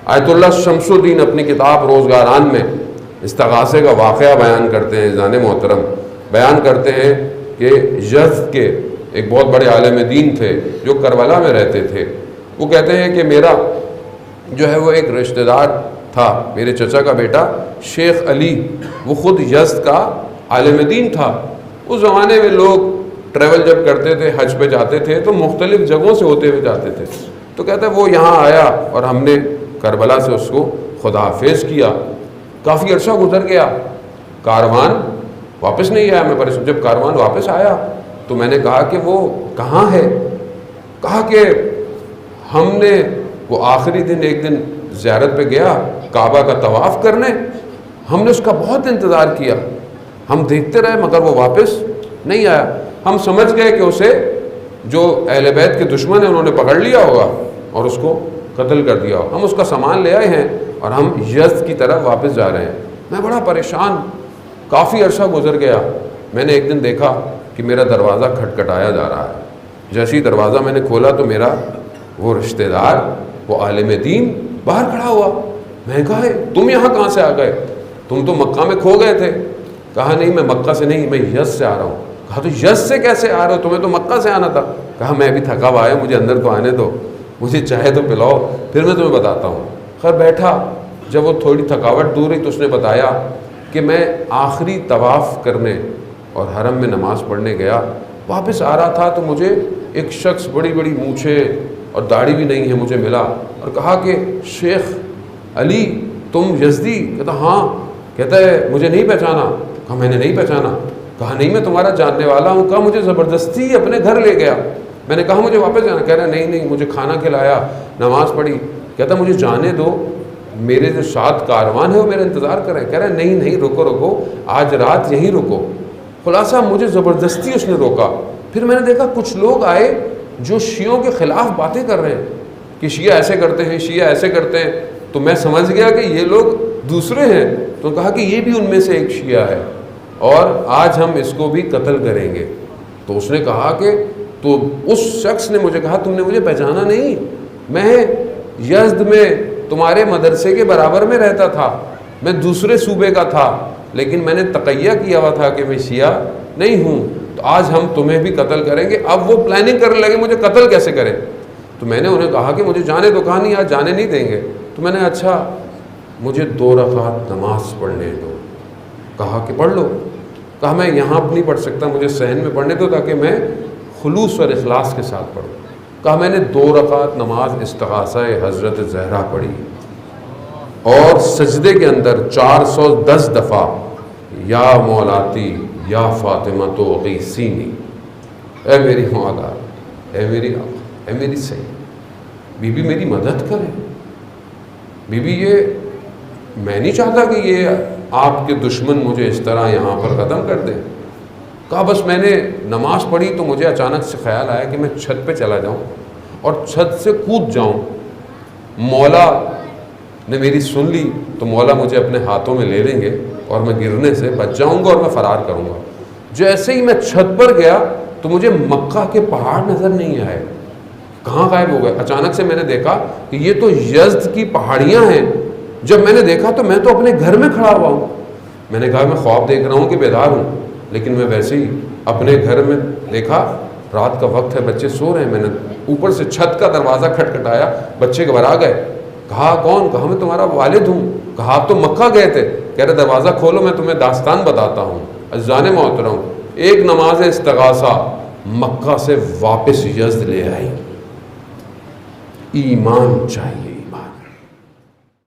آیت اللہ شمس الدین اپنی کتاب روزگاران میں استغاثے کا واقعہ بیان کرتے ہیں، عزیزان محترم، بیان کرتے ہیں کہ یزد کے ایک بہت بڑے عالم دین تھے جو کربلا میں رہتے تھے. وہ کہتے ہیں کہ میرا جو ہے وہ ایک رشتہ دار تھا، میرے چچا کا بیٹا شیخ علی، وہ خود یزد کا عالم دین تھا. اس زمانے میں لوگ ٹریول جب کرتے تھے، حج پہ جاتے تھے تو مختلف جگہوں سے ہوتے ہوئے جاتے تھے. تو کہتا ہے وہ یہاں آیا اور ہم نے کربلا سے اس کو خدا حافظ کیا. کافی عرصہ گزر گیا، کاروان واپس نہیں آیا. میں پریشان. جب کاروان واپس آیا تو میں نے کہا کہ وہ کہاں ہے؟ کہا کہ ہم نے وہ آخری دن ایک دن زیارت پہ گیا کعبہ کا طواف کرنے، ہم نے اس کا بہت انتظار کیا، ہم دیکھتے رہے مگر وہ واپس نہیں آیا. ہم سمجھ گئے کہ اسے جو اہل بیت کے دشمن ہیں انہوں نے پکڑ لیا ہوگا اور اس کو قتل کر دیا ہوگا. ہم اس کا سامان لے آئے ہیں اور ہم یزد کی طرف واپس جا رہے ہیں. میں بڑا پریشان. کافی عرصہ گزر گیا. میں نے ایک دن دیکھا کہ میرا دروازہ کھٹکھٹایا جا رہا ہے. جیسے ہی دروازہ میں نے کھولا تو میرا وہ رشتہ دار، وہ عالم دین باہر کھڑا ہوا. میں نے کہا تم یہاں کہاں سے آ گئے؟ تم تو مکہ میں کھو گئے تھے. کہا نہیں، میں مکہ سے نہیں، میں یزد سے آ رہا ہوں. کہا تو یزد سے کیسے آ رہے ہو؟ تمہیں تو مکہ سے آنا تھا. کہا میں ابھی تھکا ہوا آیا، مجھے اندر تو آنے دو، مجھے چائے تو پلاؤ، پھر میں تمہیں بتاتا ہوں. خیر بیٹھا. جب وہ تھوڑی تھکاوٹ دور ہوئی تو اس نے بتایا کہ میں آخری طواف کرنے اور حرم میں نماز پڑھنے گیا، واپس آ رہا تھا تو مجھے ایک شخص بڑی بڑی مونچھیں اور داڑھی بھی نہیں ہے مجھے ملا اور کہا کہ شیخ علی تم یزدی؟ کہتا ہاں. کہتا ہے مجھے نہیں پہچانا؟ کہا میں نے نہیں پہچانا. کہا نہیں میں تمہارا جاننے والا ہوں. کہا مجھے زبردستی اپنے گھر لے گیا. میں نے کہا مجھے واپس جانا. کہہ رہا نہیں مجھے کھانا کھلایا، نماز پڑھی. کہتا مجھے جانے دو، میرے جو ساتھ کاروان ہے وہ میرا انتظار کر رہے ہیں. کہہ رہا نہیں رکو، آج رات یہیں رکو. خلاصہ مجھے زبردستی اس نے روکا. پھر میں نے دیکھا کچھ لوگ آئے جو شیعوں کے خلاف باتیں کر رہے ہیں کہ شیعہ ایسے کرتے ہیں، شیعہ ایسے کرتے ہیں. تو میں سمجھ گیا کہ یہ لوگ دوسرے ہیں. تو کہا کہ یہ بھی ان میں سے ایک شیعہ ہے اور آج ہم اس کو بھی قتل کریں گے. تو اس نے کہا کہ تو اس شخص نے مجھے کہا تم نے مجھے پہچانا نہیں، میں یزد میں تمہارے مدرسے کے برابر میں رہتا تھا، میں دوسرے صوبے کا تھا، لیکن میں نے تقیہ کیا ہوا تھا کہ میں شیعہ نہیں ہوں. تو آج ہم تمہیں بھی قتل کریں گے. اب وہ پلاننگ کرنے لگے مجھے قتل کیسے کریں. تو میں نے انہیں کہا کہ مجھے جانے دو. کہا نہیں آج جانے نہیں دیں گے. تو میں نے اچھا مجھے 2 رکعت نماز پڑھنے دو. کہا کہ پڑھ لو. کہا میں یہاں نہیں پڑھ سکتا، مجھے صحن میں پڑھنے دو تاکہ میں خلوص اور اخلاص کے ساتھ پڑھوں. کہا میں نے 2 رکعت نماز استغاثہ حضرت زہرا پڑھی اور سجدے کے اندر 410 دفعہ یا مولاتی یا فاطمہ تو غیثینی، اے میری مولا، اے میری آقا، اے میری سید، بی بی میری مدد کرے. بی بی یہ میں نہیں چاہتا کہ یہ آپ کے دشمن مجھے اس طرح یہاں پر ختم کر دیں. کہا بس میں نے نماز پڑھی تو مجھے اچانک سے خیال آیا کہ میں چھت پہ چلا جاؤں اور چھت سے کود جاؤں. مولا نے میری سن لی تو مولا مجھے اپنے ہاتھوں میں لے لیں گے اور میں گرنے سے بچ جاؤں گا اور میں فرار کروں گا. جیسے ہی میں چھت پر گیا تو مجھے مکہ کے پہاڑ نظر نہیں آئے، کہاں غائب ہو گئے. اچانک سے میں نے دیکھا کہ یہ تو یزد کی پہاڑیاں ہیں. جب میں نے دیکھا تو میں تو اپنے گھر میں کھڑا ہوا ہوں. میں نے کہا میں خواب دیکھ رہا ہوں کہ بیدار ہوں، لیکن میں ویسے ہی اپنے گھر میں دیکھا رات کا وقت ہے، بچے سو رہے ہیں. میں نے اوپر سے چھت کا دروازہ کھٹکھٹایا، بچے گھبرا گئے. کہا کون؟ کہا میں تمہارا والد ہوں. کہا آپ تو مکہ گئے تھے. کہہ رہے دروازہ کھولو میں تمہیں داستان بتاتا ہوں. عزیزان محترم، ایک نماز استغاثہ مکہ سے واپس یزد لے آئی. ایمان چاہیے.